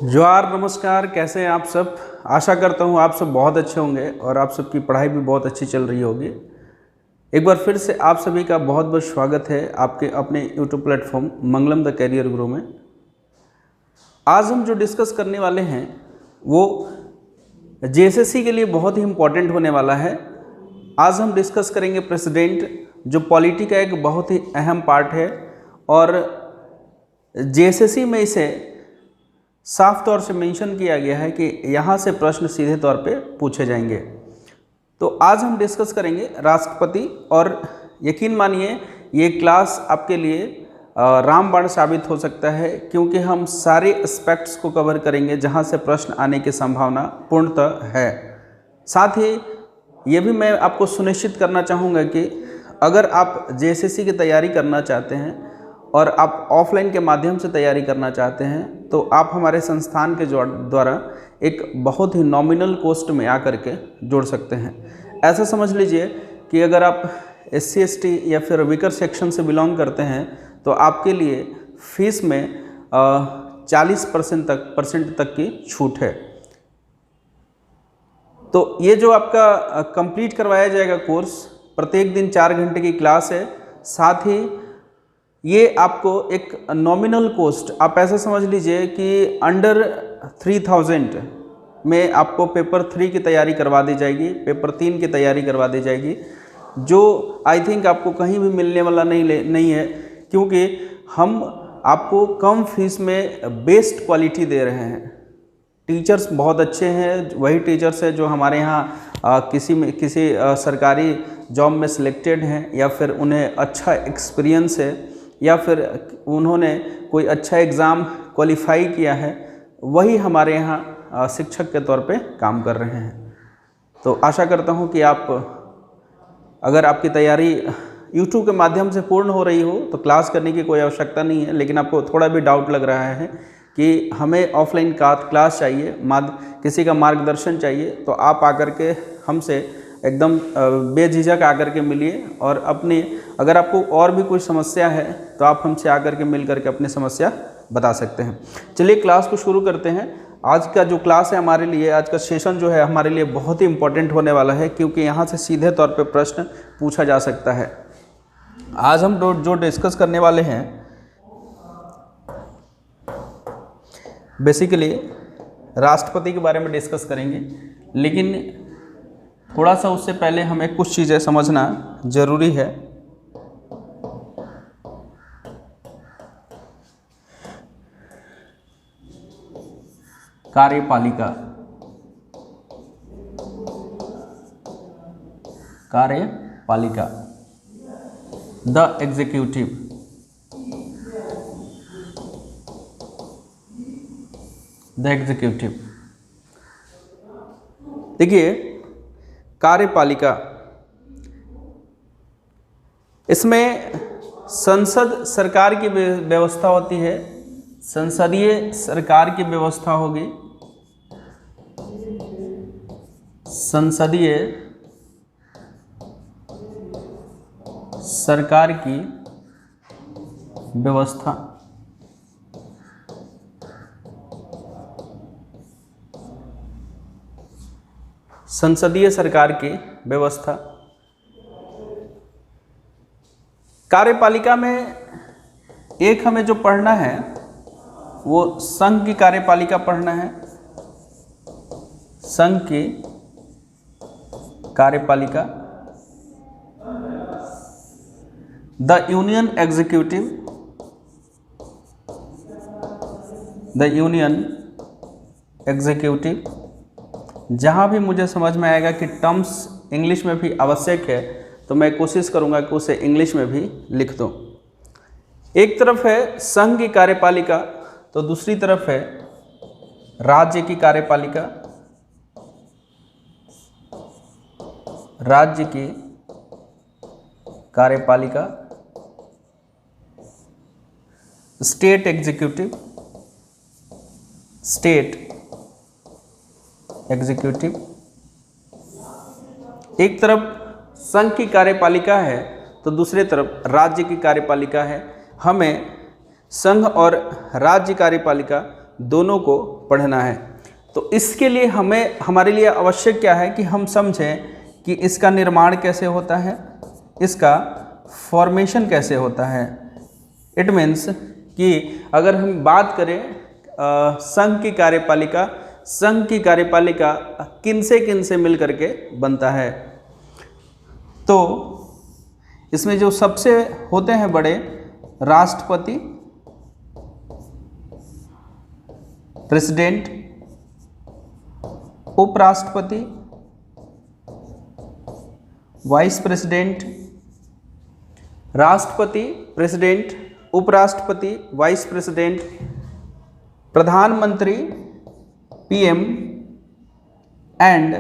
जोहार, नमस्कार। कैसे हैं आप सब? आशा करता हूँ आप सब बहुत अच्छे होंगे और आप सबकी पढ़ाई भी बहुत अच्छी चल रही होगी। एक बार फिर से आप सभी का बहुत बहुत स्वागत है आपके अपने YouTube platform Mangalam the career guru में। आज हम जो डिस्कस करने वाले हैं वो JSSC के लिए बहुत ही इम्पोर्टेंट होने वाला है। आज हम डिस्कस करेंगे प्रेसिडेंट, जो पॉलिटी का एक बहुत ही अहम पार्ट है और JSSC में इसे साफ तौर से मेंशन किया गया है कि यहाँ से प्रश्न सीधे तौर पे पूछे जाएंगे। तो आज हम डिस्कस करेंगे राष्ट्रपति, और यकीन मानिए ये क्लास आपके लिए रामबाण साबित हो सकता है, क्योंकि हम सारे एस्पेक्ट्स को कवर करेंगे जहाँ से प्रश्न आने की संभावना पूर्णतः है। साथ ही ये भी मैं आपको सुनिश्चित करना चाहूँगा कि अगर आप JSSC की तैयारी करना चाहते हैं और आप ऑफलाइन के माध्यम से तैयारी करना चाहते हैं तो आप हमारे संस्थान के द्वारा एक बहुत ही नॉमिनल कॉस्ट में आकर के जुड़ सकते हैं। ऐसा समझ लीजिए कि अगर आप SC ST या फिर वीकर सेक्शन से बिलोंग करते हैं तो आपके लिए फीस में 40% तक की छूट है। तो ये जो आपका कंप्लीट करवाया जाएगा कोर्स, प्रत्येक दिन 4 घंटे की क्लास है। साथ ही ये आपको एक नॉमिनल कॉस्ट, आप ऐसा समझ लीजिए कि अंडर 3000 में आपको पेपर 3 की तैयारी करवा दी जाएगी, पेपर 3 की तैयारी करवा दी जाएगी, जो आई थिंक आपको कहीं भी मिलने वाला नहीं है, क्योंकि हम आपको कम फीस में बेस्ट क्वालिटी दे रहे हैं। टीचर्स बहुत अच्छे हैं, वही टीचर्स हैं जो हमारे यहाँ किसी सरकारी जॉब में सिलेक्टेड हैं, या फिर उन्हें अच्छा एक्सपीरियंस है, या फिर उन्होंने कोई अच्छा एग्ज़ाम क्वालिफाई किया है, वही हमारे यहाँ शिक्षक के तौर पे काम कर रहे हैं। तो आशा करता हूँ कि आप, अगर आपकी तैयारी YouTube के माध्यम से पूर्ण हो रही हो तो क्लास करने की कोई आवश्यकता नहीं है, लेकिन आपको थोड़ा भी डाउट लग रहा है कि हमें ऑफलाइन क्लास चाहिए, किसी का मार्गदर्शन चाहिए, तो आप आकर के हमसे एकदम बेझिझक आकर के मिलिए, और अगर आपको और भी कोई समस्या है तो आप हमसे आकर के मिल करके अपनी समस्या बता सकते हैं। चलिए क्लास को शुरू करते हैं। आज का जो क्लास है हमारे लिए, आज का सेशन जो है हमारे लिए बहुत ही इम्पोर्टेंट होने वाला है, क्योंकि यहाँ से सीधे तौर पे प्रश्न पूछा जा सकता है। आज हम जो डिस्कस करने वाले हैं बेसिकली राष्ट्रपति के बारे में डिस्कस करेंगे, लेकिन थोड़ा सा उससे पहले हमें कुछ चीज़ें समझना जरूरी है। कार्यपालिका, द एग्जीक्यूटिव, देखिए कार्यपालिका, इसमें संसद सरकार की व्यवस्था होती है, संसदीय सरकार की व्यवस्था होगी, संसदीय सरकार की व्यवस्था, संसदीय सरकार की व्यवस्था। कार्यपालिका में एक हमें जो पढ़ना है वो संघ की कार्यपालिका पढ़ना है, संघ की कार्यपालिका, द यूनियन एग्जीक्यूटिव, जहाँ भी मुझे समझ में आएगा कि टर्म्स इंग्लिश में भी आवश्यक है तो मैं कोशिश करूँगा कि उसे इंग्लिश में भी लिख दूँ। एक तरफ है संघ की कार्यपालिका तो दूसरी तरफ है राज्य की कार्यपालिका, राज्य की कार्यपालिका, स्टेट एग्जीक्यूटिव, एक तरफ संघ की कार्यपालिका है तो दूसरी तरफ राज्य की कार्यपालिका है। हमें संघ और राज्य कार्यपालिका दोनों को पढ़ना है। तो इसके लिए हमारे लिए आवश्यक क्या है कि हम समझें कि इसका निर्माण कैसे होता है, इसका फॉर्मेशन कैसे होता है। इट मीन्स कि अगर हम बात करें संघ की कार्यपालिका, संघ की कार्यपालिका किन से मिल करके बनता है, तो इसमें जो सबसे होते हैं बड़े, राष्ट्रपति, प्रेसिडेंट, उपराष्ट्रपति, वाइस प्रेसिडेंट, राष्ट्रपति, प्रेसिडेंट, उपराष्ट्रपति, वाइस प्रेसिडेंट, प्रधानमंत्री, पीएम एंड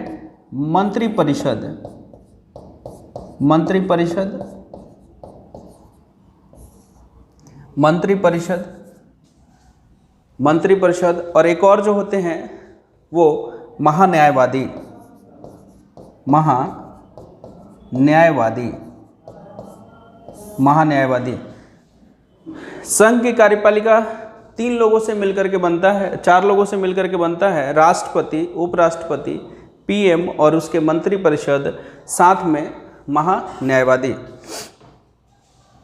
मंत्रिपरिषद, मंत्रिपरिषद, मंत्रिपरिषद, मंत्रिपरिषद, और एक और जो होते हैं वो महान्यायवादी, महान्यायवादी, महान्यायवादी। संघ की कार्यपालिका 3 लोगों से मिलकर के बनता है, 4 लोगों से मिलकर के बनता है, राष्ट्रपति, उपराष्ट्रपति, पीएम और उसके मंत्रिपरिषद, साथ में महान्यायवादी,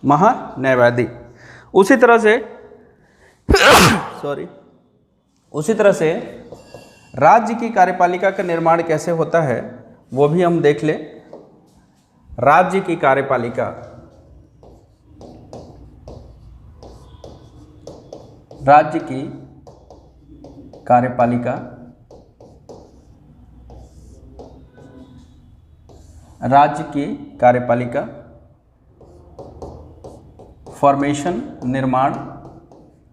महान्यायवादी। उसी तरह से उसी तरह से राज्य की कार्यपालिका का निर्माण कैसे होता है वो भी हम देख लें। राज्य की कार्यपालिका, राज्य की कार्यपालिका, राज्य की कार्यपालिका, फॉर्मेशन, निर्माण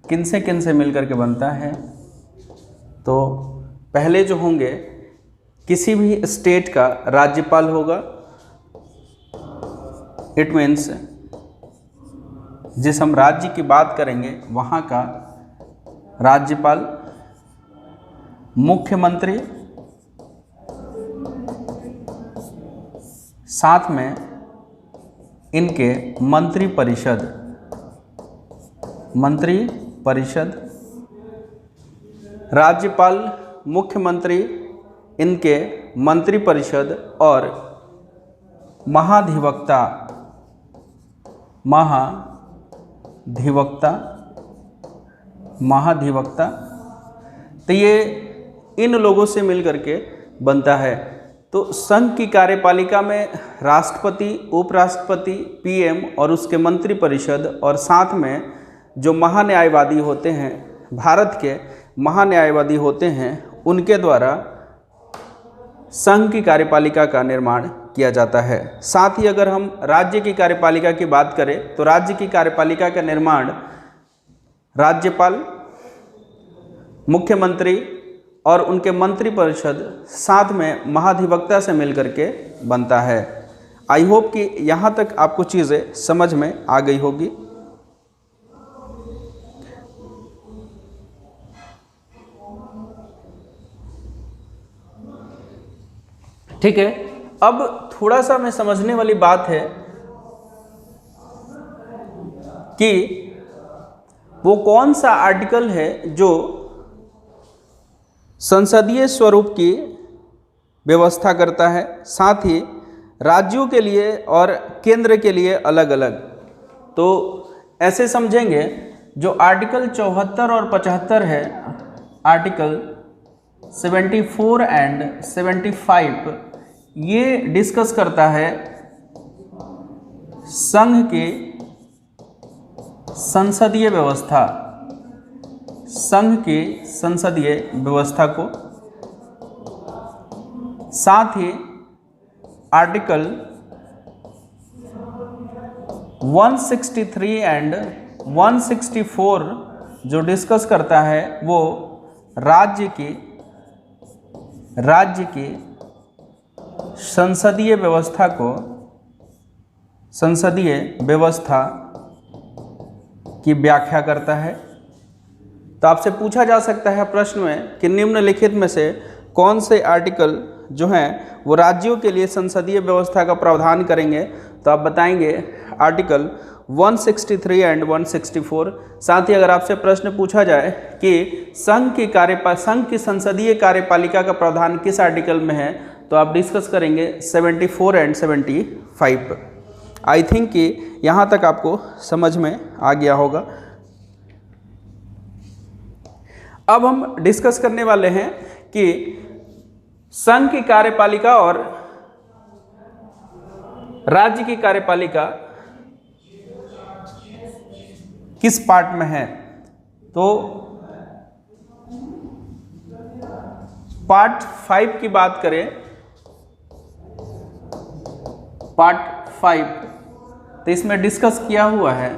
किन से मिलकर के बनता है। तो पहले जो होंगे, किसी भी स्टेट का राज्यपाल होगा। इट मीन्स जिस हम राज्य की बात करेंगे वहाँ का राज्यपाल, मुख्यमंत्री, साथ में इनके मंत्रिपरिषद, मंत्रिपरिषद, राज्यपाल, मुख्यमंत्री, इनके मंत्रिपरिषद और महाधिवक्ता, महाधिवक्ता, महाधिवक्ता। तो ये इन लोगों से मिलकर के बनता है। तो संघ की कार्यपालिका में राष्ट्रपति, उपराष्ट्रपति, पीएम और उसके मंत्रिपरिषद और साथ में जो महान्यायवादी होते हैं, भारत के महान्यायवादी होते हैं, उनके द्वारा संघ की कार्यपालिका का निर्माण किया जाता है। साथ ही अगर हम राज्य की कार्यपालिका की बात करें तो राज्य की कार्यपालिका का निर्माण राज्यपाल, मुख्यमंत्री और उनके मंत्रिपरिषद साथ में महाधिवक्ता से मिलकर के बनता है। आई होप कि यहाँ तक आपको चीज़ें समझ में आ गई होगी। ठीक है, अब थोड़ा सा में समझने वाली बात है कि वो कौन सा आर्टिकल है जो संसदीय स्वरूप की व्यवस्था करता है, साथ ही राज्यों के लिए और केंद्र के लिए अलग अलग। तो ऐसे समझेंगे, जो आर्टिकल 74 और 75 है, आर्टिकल 74 एंड 75, ये डिस्कस करता है संघ की संसदीय व्यवस्था, संघ की संसदीय व्यवस्था को। साथ ही आर्टिकल 163 एंड 164 जो डिस्कस करता है वो राज्य की संसदीय व्यवस्था को, संसदीय व्यवस्था की व्याख्या करता है। तो आपसे पूछा जा सकता है प्रश्न में कि निम्नलिखित में से कौन से आर्टिकल जो हैं वो राज्यों के लिए संसदीय व्यवस्था का प्रावधान करेंगे। तो आप बताएंगे आर्टिकल 163 एंड 164। साथ ही अगर आपसे प्रश्न पूछा जाए कि संघ की संसदीय कार्यपालिका का प्रावधान किस आर्टिकल में है, तो आप डिस्कस करेंगे 74 एंड 75। आई थिंक कि यहाँ तक आपको समझ में आ गया होगा। अब हम डिस्कस करने वाले हैं कि संघ की कार्यपालिका और राज्य की कार्यपालिका किस पार्ट में है। तो पार्ट 5 की बात करें, पार्ट 5, तो इसमें डिस्कस किया हुआ है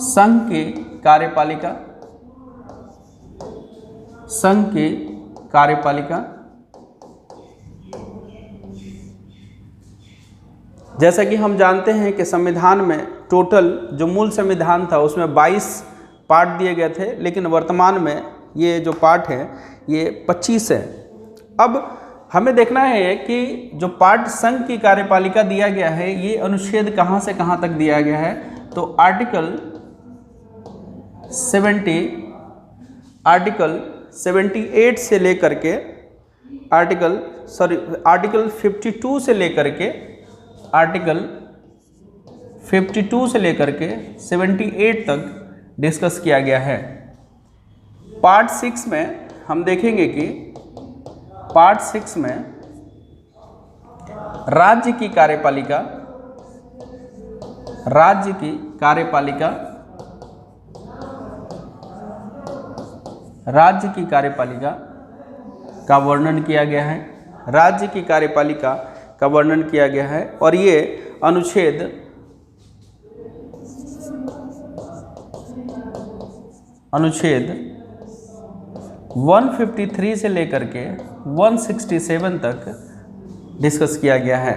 संघ की कार्यपालिका, संघ की कार्यपालिका। जैसा कि हम जानते हैं कि संविधान में टोटल जो मूल संविधान था उसमें 22 पार्ट दिए गए थे, लेकिन वर्तमान में ये जो पार्ट है ये 25 है। अब हमें देखना है कि जो पार्ट संघ की कार्यपालिका दिया गया है ये अनुच्छेद कहाँ से कहाँ तक दिया गया है। तो आर्टिकल 78 से लेकर के आर्टिकल 52 से लेकर के आर्टिकल 52 से लेकर के 78 तक डिस्कस किया गया है। पार्ट 6 में हम देखेंगे कि पार्ट 6 में राज्य की कार्यपालिका, राज्य की कार्यपालिका, राज्य की कार्यपालिका का वर्णन किया गया है। राज्य की कार्यपालिका का वर्णन किया गया है और ये अनुच्छेद 153 से लेकर के 167 तक डिस्कस किया गया है।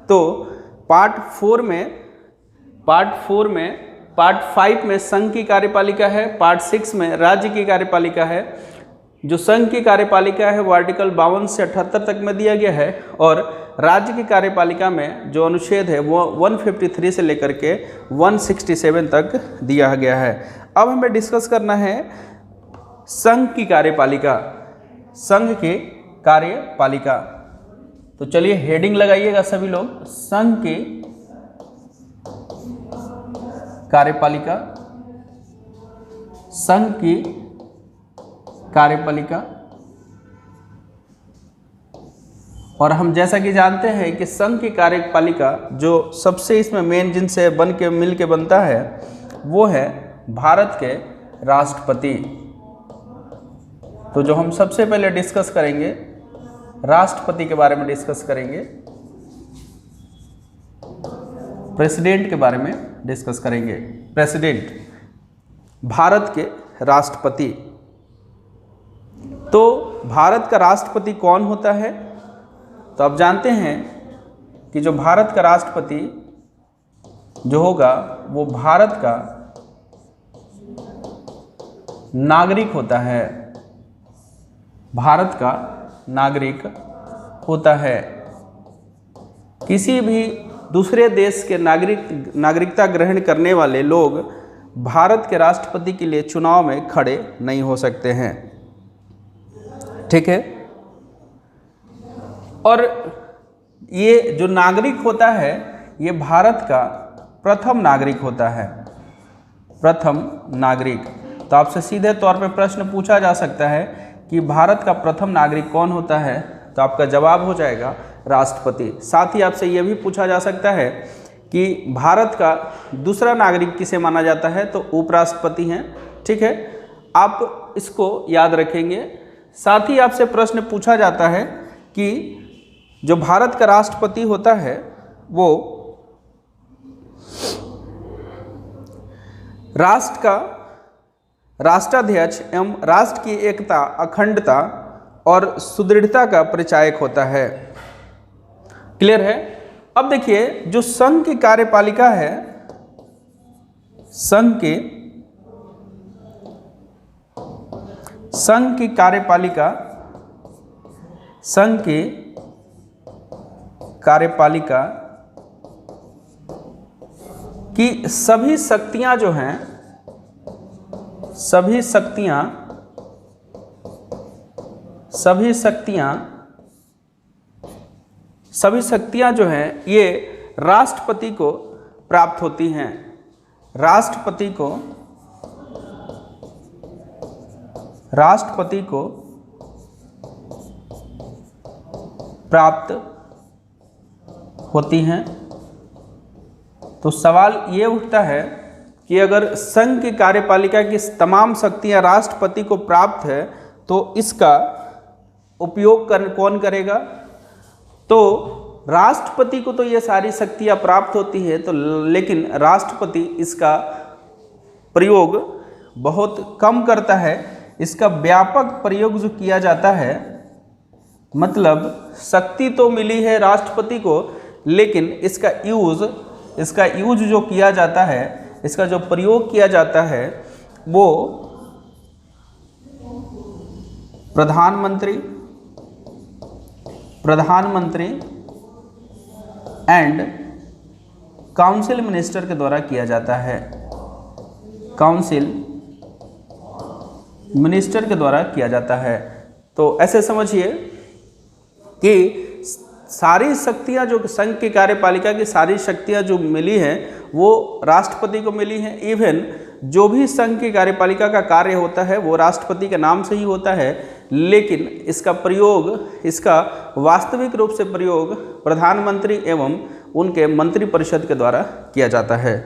तो पार्ट 5 में संघ की कार्यपालिका है, पार्ट 6 में राज्य की कार्यपालिका है। जो संघ की कार्यपालिका है वो आर्टिकल 52 से 78 तक में दिया गया है और राज्य की कार्यपालिका में जो अनुच्छेद है वो 153 से लेकर के 167 तक दिया गया है। अब हमें डिस्कस करना है संघ की कार्यपालिका, संघ की कार्यपालिका। तो चलिए हेडिंग लगाइएगा सभी लोग, संघ की कार्यपालिका, संघ की कार्यपालिका। और हम जैसा कि जानते हैं कि संघ की कार्यपालिका जो सबसे इसमें मेन जिनसे मिल के बनता है वो है भारत के राष्ट्रपति। तो जो हम सबसे पहले डिस्कस करेंगे राष्ट्रपति के बारे में डिस्कस करेंगे, प्रेसिडेंट के बारे में डिस्कस करेंगे। प्रेसिडेंट, भारत के राष्ट्रपति। तो भारत का राष्ट्रपति कौन होता है? तो आप जानते हैं कि जो भारत का राष्ट्रपति जो होगा वो भारत का नागरिक होता है, भारत का नागरिक होता है। किसी भी दूसरे देश के नागरिकता ग्रहण करने वाले लोग भारत के राष्ट्रपति के लिए चुनाव में खड़े नहीं हो सकते हैं, ठीक है। और ये जो नागरिक होता है ये भारत का प्रथम नागरिक होता है, प्रथम नागरिक। तो आपसे सीधे तौर पे प्रश्न पूछा जा सकता है कि भारत का प्रथम नागरिक कौन होता है, तो आपका जवाब हो जाएगा राष्ट्रपति। साथ ही आपसे यह भी पूछा जा सकता है कि भारत का दूसरा नागरिक किसे माना जाता है, तो उपराष्ट्रपति हैं, ठीक है। आप इसको याद रखेंगे। साथ ही आपसे प्रश्न पूछा जाता है कि जो भारत का राष्ट्रपति होता है वो राष्ट्र का राष्ट्राध्यक्ष एवं राष्ट्र की एकता, अखंडता और सुदृढ़ता का परिचायक होता है। क्लियर है? अब देखिए जो संघ की कार्यपालिका है, संघ की कार्यपालिका, संघ की कार्यपालिका की सभी शक्तियां जो हैं, सभी शक्तियां जो हैं ये राष्ट्रपति को प्राप्त होती हैं, राष्ट्रपति को प्राप्त होती हैं। तो सवाल ये उठता है कि अगर संघ की कार्यपालिका की तमाम शक्तियां राष्ट्रपति को प्राप्त है तो इसका उपयोग कौन करेगा? तो राष्ट्रपति को तो ये सारी शक्तियां प्राप्त होती है, तो लेकिन राष्ट्रपति इसका प्रयोग बहुत कम करता है। इसका व्यापक प्रयोग जो किया जाता है, मतलब शक्ति तो मिली है राष्ट्रपति को, लेकिन इसका यूज जो किया जाता है, इसका जो प्रयोग किया जाता है वो प्रधानमंत्री एंड काउंसिल मिनिस्टर के द्वारा किया जाता है, काउंसिल मिनिस्टर के द्वारा किया जाता है। तो ऐसे समझिए कि सारी शक्तियां जो संघ की कार्यपालिका की सारी शक्तियां जो मिली हैं वो राष्ट्रपति को मिली हैं। इवन जो भी संघ की कार्यपालिका का कार्य होता है वो राष्ट्रपति के नाम से ही होता है, लेकिन इसका प्रयोग, इसका वास्तविक रूप से प्रयोग प्रधानमंत्री एवं उनके मंत्रिपरिषद के द्वारा किया जाता है।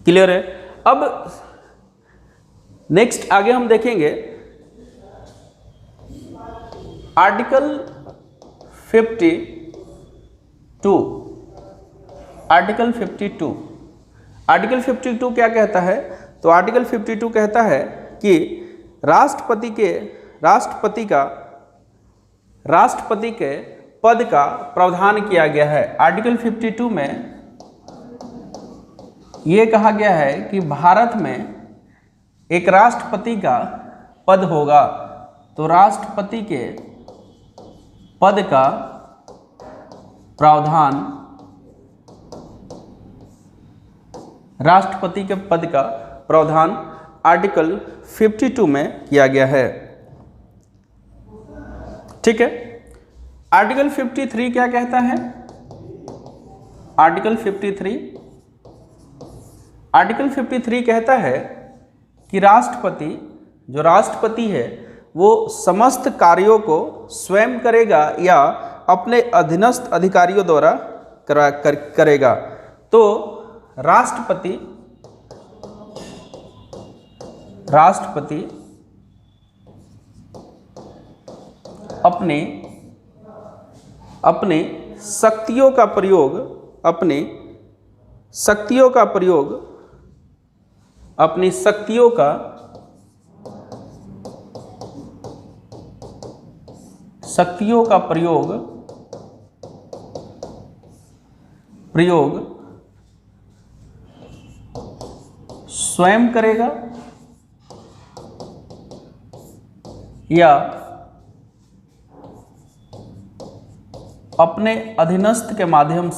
क्लियर है? अब नेक्स्ट आगे हम देखेंगे आर्टिकल 52। आर्टिकल 52 क्या कहता है? तो आर्टिकल 52 कहता है कि राष्ट्रपति के पद का प्रावधान किया गया है। आर्टिकल 52 में ये कहा गया है कि भारत में एक राष्ट्रपति का पद होगा। तो राष्ट्रपति के पद का प्रावधान, राष्ट्रपति के पद का प्रावधान आर्टिकल 52 में किया गया है। ठीक है। आर्टिकल 53 क्या कहता है? आर्टिकल 53 कहता है कि जो राष्ट्रपति है वो समस्त कार्यों को स्वयं करेगा या अपने अधीनस्थ अधिकारियों द्वारा करेगा। तो राष्ट्रपति अपने शक्तियों का प्रयोग अपनी शक्तियों का प्रयोग स्वयं करेगा या अपने अधीनस्थ के माध्यम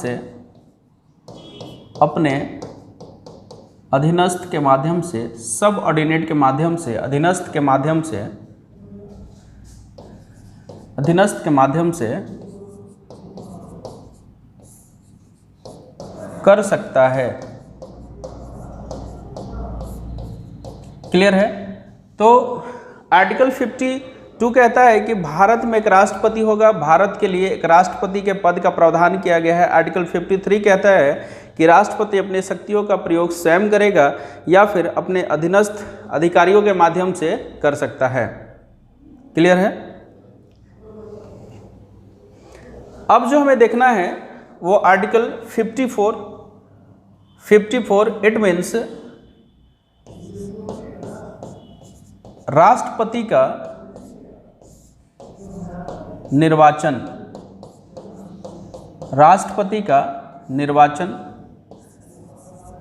से सब ऑर्डिनेट के माध्यम से अधीनस्थ के माध्यम से कर सकता है। क्लियर है? तो आर्टिकल 52 कहता है कि भारत में एक राष्ट्रपति होगा, भारत के लिए एक राष्ट्रपति के पद का प्रावधान किया गया है। आर्टिकल 53 कहता है कि राष्ट्रपति अपनी शक्तियों का प्रयोग स्वयं करेगा या फिर अपने अधीनस्थ अधिकारियों के माध्यम से कर सकता है। क्लियर है? अब जो हमें देखना है वो आर्टिकल 54 इट मीन्स राष्ट्रपति का निर्वाचन,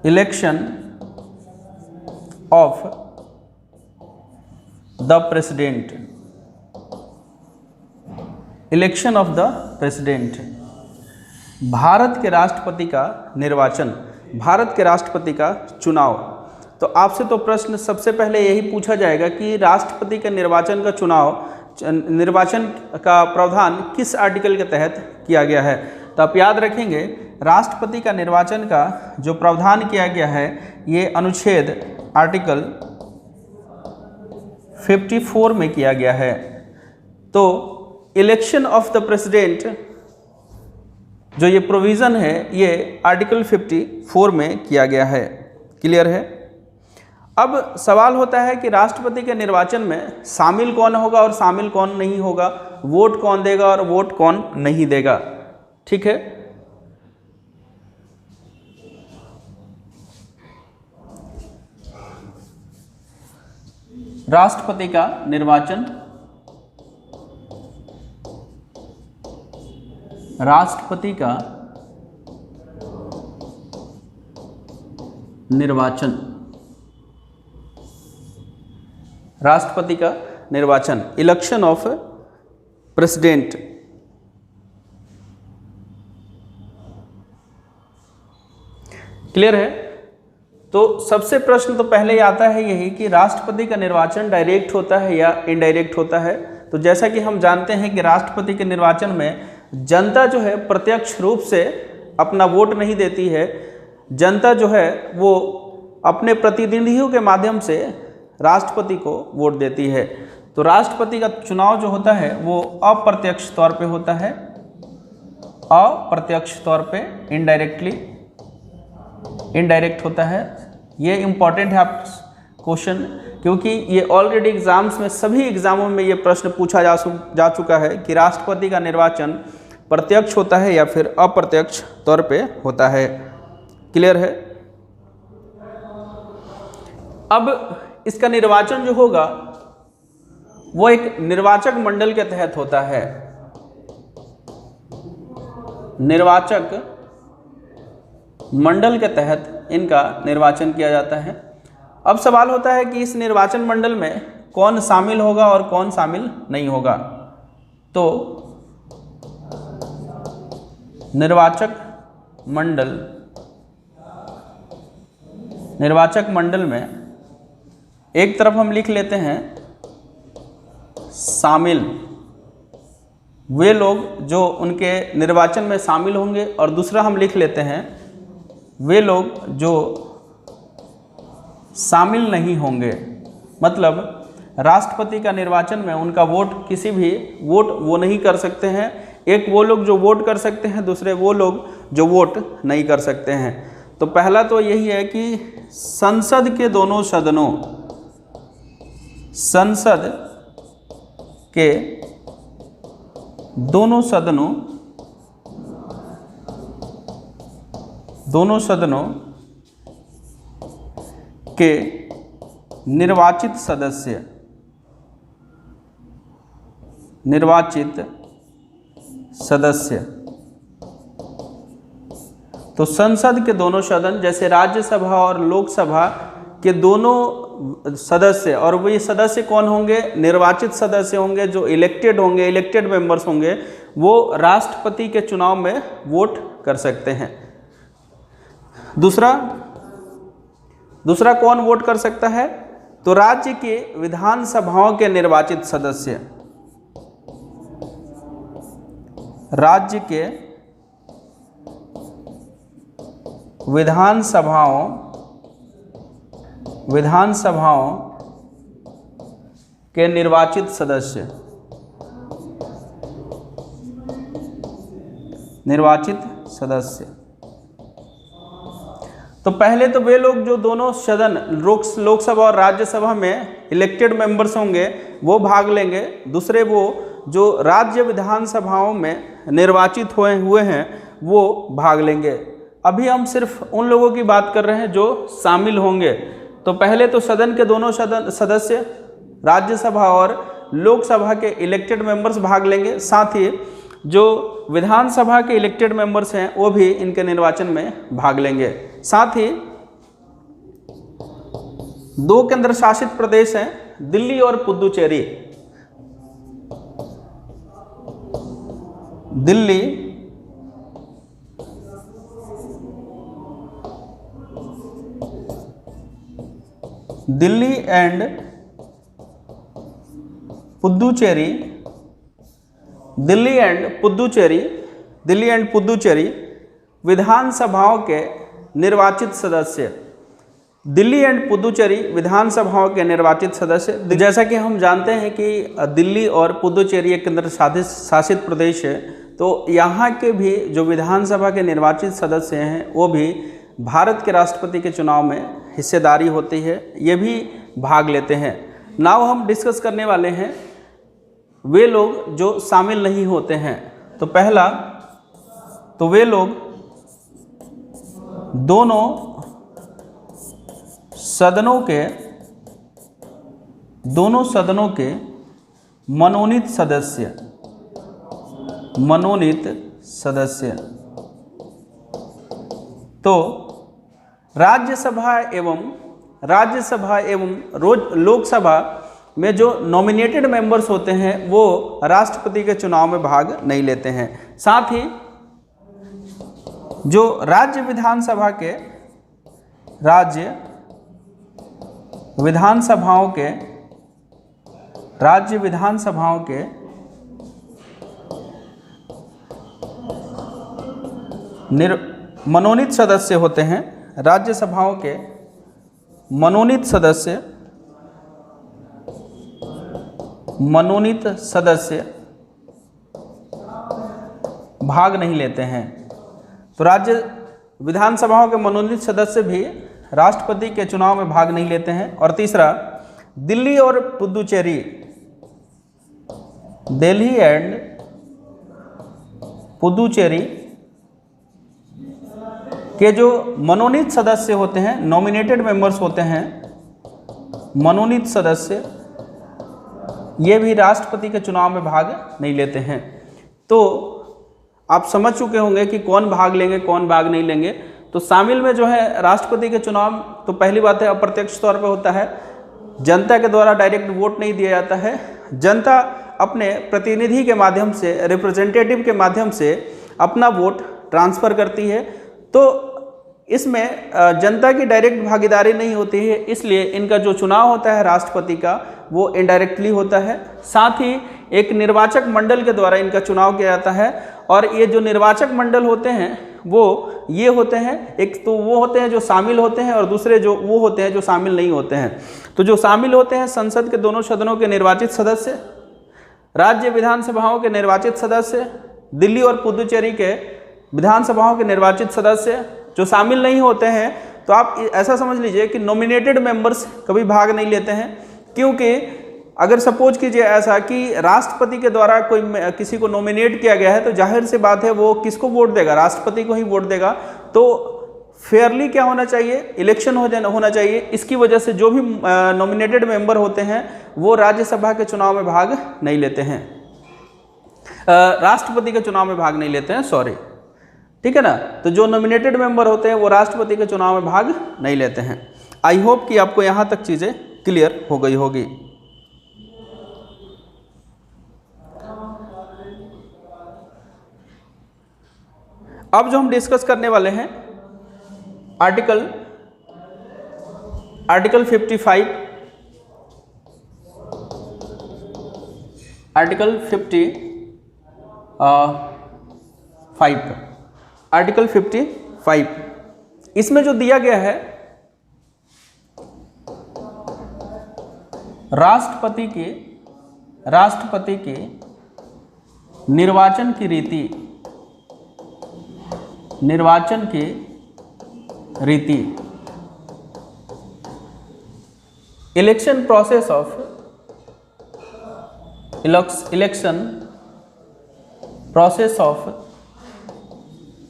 election of the president. Election of the president, Bharat के राष्ट्रपति का निर्वाचन, भारत के राष्ट्रपति का चुनाव। तो आपसे तो प्रश्न सबसे पहले यही पूछा जाएगा कि राष्ट्रपति के निर्वाचन का निर्वाचन का प्रावधान किस आर्टिकल के तहत किया गया है। तो आप याद रखेंगे, राष्ट्रपति का निर्वाचन का जो प्रावधान किया गया है ये अनुच्छेद आर्टिकल 54 में किया गया है। तो इलेक्शन ऑफ द प्रेसिडेंट जो ये प्रोविज़न है ये आर्टिकल 54 में किया गया है। क्लियर है। अब सवाल होता है कि राष्ट्रपति के निर्वाचन में शामिल कौन होगा और शामिल कौन नहीं होगा, वोट कौन देगा और वोट कौन नहीं देगा। ठीक है। राष्ट्रपति का निर्वाचन, राष्ट्रपति का निर्वाचन, राष्ट्रपति का निर्वाचन, इलेक्शन ऑफ प्रेसिडेंट। क्लियर है। तो सबसे प्रश्न तो पहले ही आता है यही कि राष्ट्रपति का निर्वाचन डायरेक्ट होता है या इनडायरेक्ट होता है। तो जैसा कि हम जानते हैं कि राष्ट्रपति के निर्वाचन में जनता जो है प्रत्यक्ष रूप से अपना वोट नहीं देती है, जनता जो है वो अपने प्रतिनिधियों के माध्यम से राष्ट्रपति को वोट देती है। तो राष्ट्रपति का चुनाव जो होता है वो अप्रत्यक्ष तौर पे होता है, अप्रत्यक्ष तौर पे, इनडायरेक्ट होता है। ये इम्पॉर्टेंट है आप क्वेश्चन, क्योंकि ये ऑलरेडी एग्जाम्स में, सभी एग्जामों में ये प्रश्न पूछा जा चुका है कि राष्ट्रपति का निर्वाचन प्रत्यक्ष होता है या फिर अप्रत्यक्ष तौर पे होता है। क्लियर है। अब इसका निर्वाचन जो होगा वो एक निर्वाचक मंडल के तहत होता है, निर्वाचक मंडल के तहत इनका निर्वाचन किया जाता है। अब सवाल होता है कि इस निर्वाचन मंडल में कौन शामिल होगा और कौन शामिल नहीं होगा। तो निर्वाचक मंडल में एक तरफ हम लिख लेते हैं शामिल, वे लोग जो उनके निर्वाचन में शामिल होंगे, और दूसरा हम लिख लेते हैं वे लोग जो शामिल नहीं होंगे। मतलब राष्ट्रपति का निर्वाचन में उनका वोट, किसी भी वोट वो नहीं कर सकते हैं। एक वो लोग जो वोट कर सकते हैं, दूसरे वो लोग जो वोट नहीं कर सकते हैं। तो पहला तो यही है कि संसद के दोनों सदनों, संसद के दोनों सदनों के निर्वाचित सदस्य, तो संसद के दोनों सदन, जैसे राज्यसभा और लोकसभा के दोनों सदस्य, और वो ये सदस्य कौन होंगे, निर्वाचित सदस्य होंगे, जो इलेक्टेड होंगे, इलेक्टेड मेंबर्स होंगे, वो राष्ट्रपति के चुनाव में वोट कर सकते हैं। दूसरा कौन वोट कर सकता है, तो राज्य के विधानसभाओं के निर्वाचित सदस्य, राज्य के विधानसभाओं के निर्वाचित सदस्य। तो पहले तो वे लोग जो दोनों सदन, लोकसभा और राज्यसभा में इलेक्टेड मेंबर्स होंगे वो भाग लेंगे। दूसरे वो जो राज्य विधानसभाओं में निर्वाचित हुए हैं वो भाग लेंगे। अभी हम सिर्फ उन लोगों की बात कर रहे हैं जो शामिल होंगे। तो पहले तो सदन के दोनों सदस्य, राज्यसभा और लोकसभा के इलेक्टेड मेंबर्स भाग लेंगे। साथ ही जो विधानसभा के इलेक्टेड मेंबर्स हैं वो भी इनके निर्वाचन में भाग लेंगे। साथ ही 2 केंद्र शासित प्रदेश हैं, दिल्ली और पुदुचेरी। दिल्ली एंड पुदुचेरी, दिल्ली एंड पुदुचेरी विधानसभाओं के निर्वाचित सदस्य, दिल्ली एंड पुदुचेरी विधानसभाओं के निर्वाचित सदस्य। जैसा कि हम जानते हैं कि दिल्ली और पुदुचेरी एक केंद्र शासित प्रदेश है, तो यहाँ के भी जो विधानसभा के निर्वाचित सदस्य हैं वो भी भारत के राष्ट्रपति के चुनाव में हिस्सेदारी होती है, ये भी भाग लेते हैं। नाउ हम डिस्कस करने वाले हैं वे लोग जो शामिल नहीं होते हैं। तो पहला, तो वे लोग दोनों सदनों के मनोनीत सदस्य। तो राज्यसभा एवं लोकसभा में जो नॉमिनेटेड मेंबर्स होते हैं वो राष्ट्रपति के चुनाव में भाग नहीं लेते हैं। साथ ही जो राज्य विधानसभाओं के मनोनीत सदस्य होते हैं, राज्यसभाओं के मनोनीत सदस्य भाग नहीं लेते हैं। तो राज्य विधानसभाओं के मनोनीत सदस्य भी राष्ट्रपति के चुनाव में भाग नहीं लेते हैं। और तीसरा, दिल्ली और पुदुचेरी, दिल्ली एंड पुदुचेरी के जो मनोनीत सदस्य होते हैं, नॉमिनेटेड मेंबर्स होते हैं, मनोनीत सदस्य, ये भी राष्ट्रपति के चुनाव में भाग नहीं लेते हैं। तो आप समझ चुके होंगे कि कौन भाग लेंगे, कौन भाग नहीं लेंगे। तो शामिल में जो है राष्ट्रपति के चुनाव, तो पहली बात है अप्रत्यक्ष तौर पे होता है, जनता के द्वारा डायरेक्ट वोट नहीं दिया जाता है। जनता अपने प्रतिनिधि के माध्यम से, रिप्रेजेंटेटिव के माध्यम से अपना वोट ट्रांसफ़र करती है। तो इसमें जनता की डायरेक्ट भागीदारी नहीं होती है, इसलिए इनका जो चुनाव होता है राष्ट्रपति का वो इनडायरेक्टली होता है। साथ ही एक निर्वाचक मंडल के द्वारा इनका चुनाव किया जाता है। और ये जो निर्वाचक मंडल होते हैं वो ये होते हैं, एक तो वो होते हैं जो शामिल होते हैं और दूसरे जो वो होते हैं जो शामिल नहीं होते हैं। तो जो शामिल होते हैं, संसद के दोनों सदनों के निर्वाचित सदस्य, राज्य विधानसभाओं के निर्वाचित सदस्य, दिल्ली और पुदुचेरी के विधानसभाओं के निर्वाचित सदस्य। जो शामिल नहीं होते हैं तो आप ऐसा समझ लीजिए कि नॉमिनेटेड मेंबर्स कभी भाग नहीं लेते हैं, क्योंकि अगर सपोज कीजिए ऐसा कि राष्ट्रपति के द्वारा कोई किसी को नॉमिनेट किया गया है तो जाहिर सी बात है वो किसको वोट देगा, राष्ट्रपति को ही वोट देगा। तो फेयरली क्या होना चाहिए, इलेक्शन होना चाहिए। इसकी वजह से जो भी नॉमिनेटेड मेंबर होते हैं वो राज्यसभा के चुनाव में भाग नहीं लेते हैं, राष्ट्रपति के चुनाव में भाग नहीं लेते हैं, सॉरी, ठीक है ना। तो जो नॉमिनेटेड मेंबर होते हैं वो राष्ट्रपति के चुनाव में भाग नहीं लेते हैं। आई होप कि आपको यहाँ तक चीज़ें क्लियर हो गई होगी। अब जो हम डिस्कस करने वाले हैं आर्टिकल 55, आर्टिकल 55 इसमें जो दिया गया है, राष्ट्रपति के निर्वाचन की रीति, election process of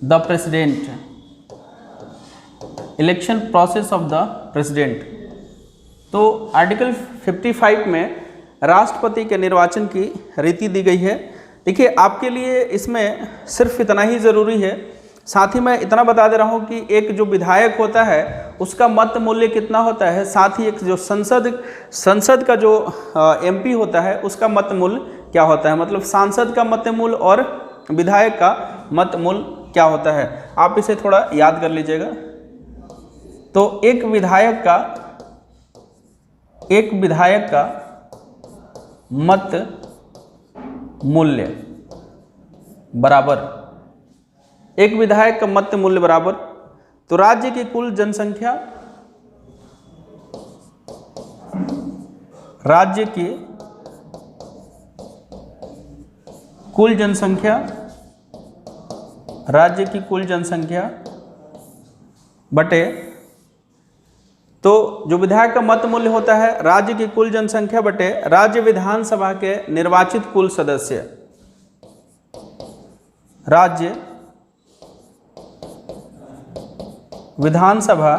the president, election process of the president. तो आर्टिकल 55 में राष्ट्रपति के निर्वाचन की रीति दी गई है। देखिए, आपके लिए इसमें सिर्फ इतना ही ज़रूरी है। साथ ही मैं इतना बता दे रहा हूँ कि एक जो विधायक होता है उसका मत मूल्य कितना होता है, साथ ही एक जो संसद का जो एमपी होता है उसका मत मूल्य क्या होता है, मतलब सांसद का मत मूल्य और विधायक का मत मूल्य क्या होता है। आप इसे थोड़ा याद कर लीजिएगा। तो एक विधायक का मत मूल्य बराबर, एक विधायक का मत मूल्य बराबर, तो राज्य की कुल जनसंख्या, राज्य की कुल जनसंख्या, राज्य की कुल जनसंख्या बटे, तो जो विधायक का मत मूल्य होता है राज्य की कुल जनसंख्या बटे राज्य विधानसभा के निर्वाचित कुल सदस्य, राज्य विधानसभा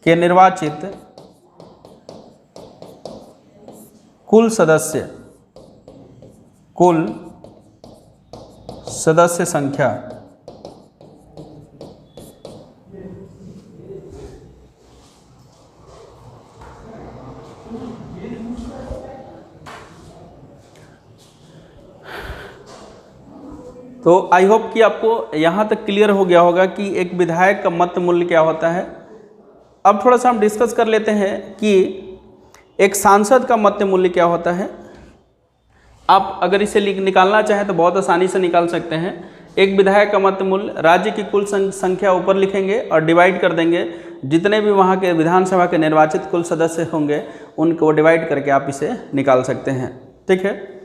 के निर्वाचित कुल सदस्य संख्या। तो आई होप कि आपको यहाँ तक क्लियर हो गया होगा कि एक विधायक का मत मूल्य क्या होता है। अब थोड़ा सा हम डिस्कस कर लेते हैं कि एक सांसद का मत मूल्य क्या होता है। आप अगर इसे निकालना चाहें तो बहुत आसानी से निकाल सकते हैं। एक विधायक का मत मूल्य राज्य की कुल संख्या ऊपर लिखेंगे और डिवाइड कर देंगे, जितने भी वहाँ के विधानसभा के निर्वाचित कुल सदस्य होंगे उनको डिवाइड करके आप इसे निकाल सकते हैं। ठीक है,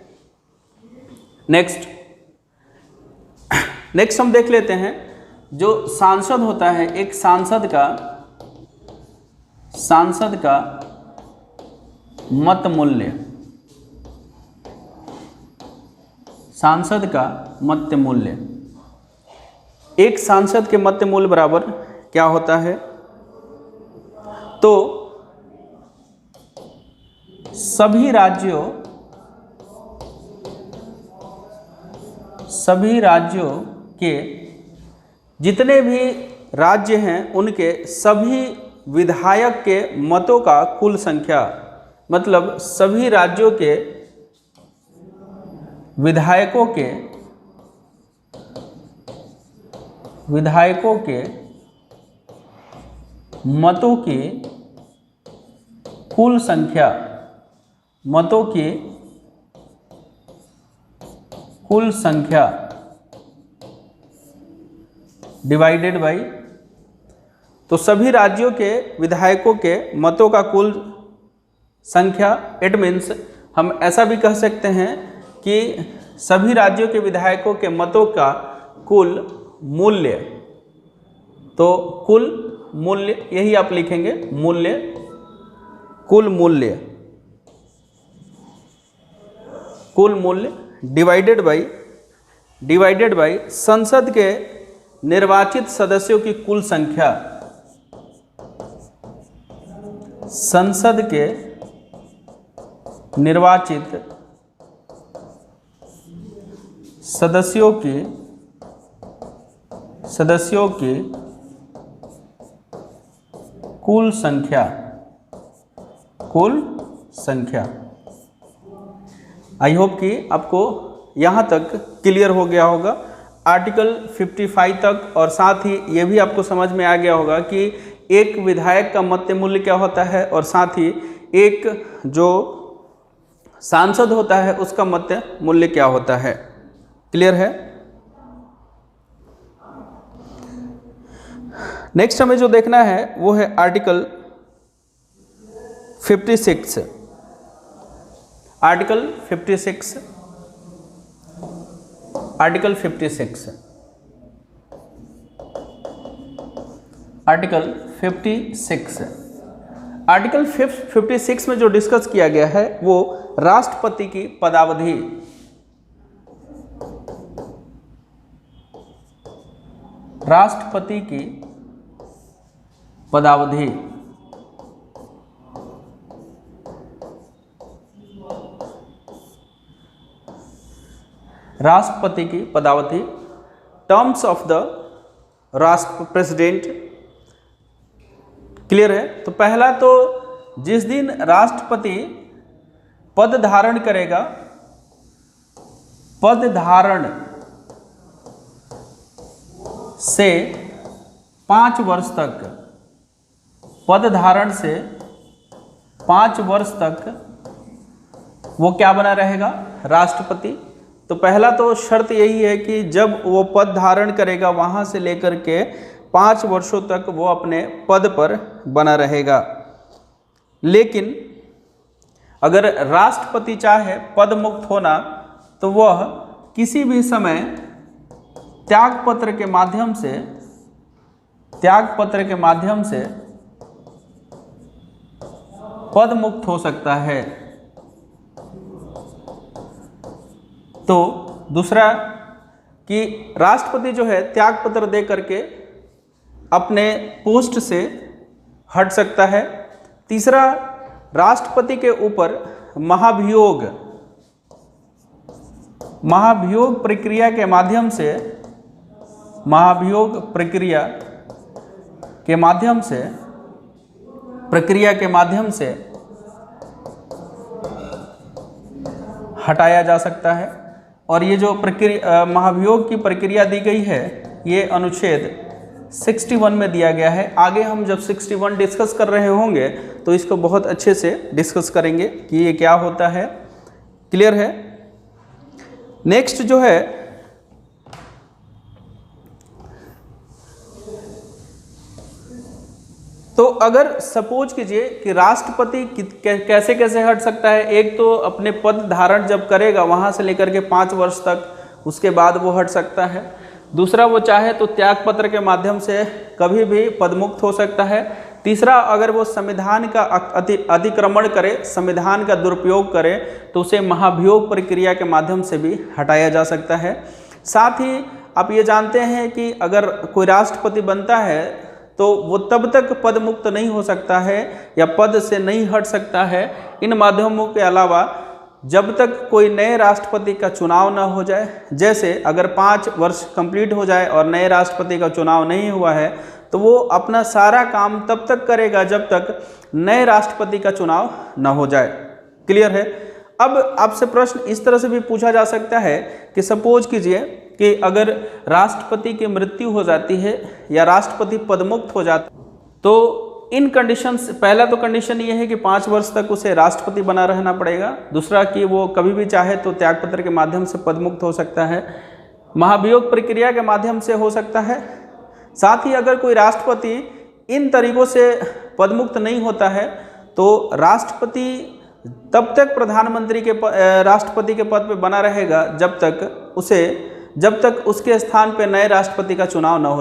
नेक्स्ट हम देख लेते हैं जो सांसद होता है। एक सांसद का मत मूल्य, सांसद का मत मूल्य, एक सांसद के मत मूल्य बराबर क्या होता है। तो सभी राज्यों के जितने भी राज्य हैं उनके सभी विधायक के मतों का कुल संख्या, मतलब सभी राज्यों के विधायकों के मतों की कुल संख्या, मतों की कुल संख्या डिवाइडेड बाई, तो सभी राज्यों के विधायकों के मतों का कुल संख्या, इट मीन्स हम ऐसा भी कह सकते हैं कि सभी राज्यों के विधायकों के मतों का कुल मूल्य। तो कुल मूल्य यही आप लिखेंगे, मूल्य, कुल मूल्य डिवाइडेड बाई संसद के निर्वाचित सदस्यों की कुल संख्या, संसद के निर्वाचित सदस्यों की कुल संख्या। आई होप कि आपको यहाँ तक क्लियर हो गया होगा आर्टिकल 55 तक, और साथ ही ये भी आपको समझ में आ गया होगा कि एक विधायक का मत मूल्य क्या होता है और साथ ही एक जो सांसद होता है उसका मत मूल्य क्या होता है। क्लियर है। नेक्स्ट हमें जो देखना है वो है आर्टिकल 56। आर्टिकल 56 आर्टिकल 56 आर्टिकल 56 में जो डिस्कस किया गया है वो राष्ट्रपति की पदावधि, राष्ट्रपति की पदावधि, राष्ट्रपति की पदावधि, टर्म्स ऑफ द राष्ट्र प्रेसिडेंट। क्लियर है। तो पहला तो जिस दिन राष्ट्रपति पद धारण करेगा पद धारण से 5 वर्ष तक, पद धारण से 5 वर्ष तक वो क्या बना रहेगा? राष्ट्रपति। तो पहला तो शर्त यही है कि जब वो पद धारण करेगा वहाँ से लेकर के 5 वर्षों तक वो अपने पद पर बना रहेगा। लेकिन अगर राष्ट्रपति चाहे पद मुक्त होना तो वह किसी भी समय त्यागपत्र के माध्यम से पद मुक्त हो सकता है। तो दूसरा कि राष्ट्रपति जो है त्यागपत्र दे करके अपने पोस्ट से हट सकता है। तीसरा, राष्ट्रपति के ऊपर महाभियोग प्रक्रिया के माध्यम से हटाया जा सकता है। और ये जो महाभियोग की प्रक्रिया दी गई है ये अनुच्छेद 61 में दिया गया है। आगे हम जब 61 डिस्कस कर रहे होंगे तो इसको बहुत अच्छे से डिस्कस करेंगे कि ये क्या होता है। क्लियर है? नेक्स्ट जो है तो अगर सपोज कीजिए कि राष्ट्रपति कैसे कैसे हट सकता है। एक तो अपने पद धारण जब करेगा वहाँ से लेकर के 5 वर्ष तक, उसके बाद वो हट सकता है। दूसरा, वो चाहे तो त्यागपत्र के माध्यम से कभी भी पदमुक्त हो सकता है। तीसरा, अगर वो संविधान का अतिक्रमण करे, संविधान का दुरुपयोग करे तो उसे महाभियोग प्रक्रिया के माध्यम से भी हटाया जा सकता है। साथ ही आप ये जानते हैं कि अगर कोई राष्ट्रपति बनता है तो वो तब तक पद मुक्त नहीं हो सकता है या पद से नहीं हट सकता है इन माध्यमों के अलावा जब तक कोई नए राष्ट्रपति का चुनाव ना हो जाए। जैसे अगर 5 वर्ष कंप्लीट हो जाए और नए राष्ट्रपति का चुनाव नहीं हुआ है तो वो अपना सारा काम तब तक करेगा जब तक नए राष्ट्रपति का चुनाव ना हो जाए। क्लियर है? अब आपसे प्रश्न इस तरह से भी पूछा जा सकता है कि सपोज कीजिए कि अगर राष्ट्रपति की मृत्यु हो जाती है या राष्ट्रपति पदमुक्त हो जाता है तो इन कंडीशंस, पहला तो कंडीशन ये है कि 5 वर्ष तक उसे राष्ट्रपति बना रहना पड़ेगा। दूसरा कि वो कभी भी चाहे तो त्यागपत्र के माध्यम से पदमुक्त हो सकता है, महाभियोग प्रक्रिया के माध्यम से हो सकता है। साथ ही अगर कोई राष्ट्रपति इन तरीकों से पदमुक्त नहीं होता है तो राष्ट्रपति तब तक प्रधानमंत्री के राष्ट्रपति के पद पर बना रहेगा जब तक उसके स्थान पर नए राष्ट्रपति का चुनाव न हो।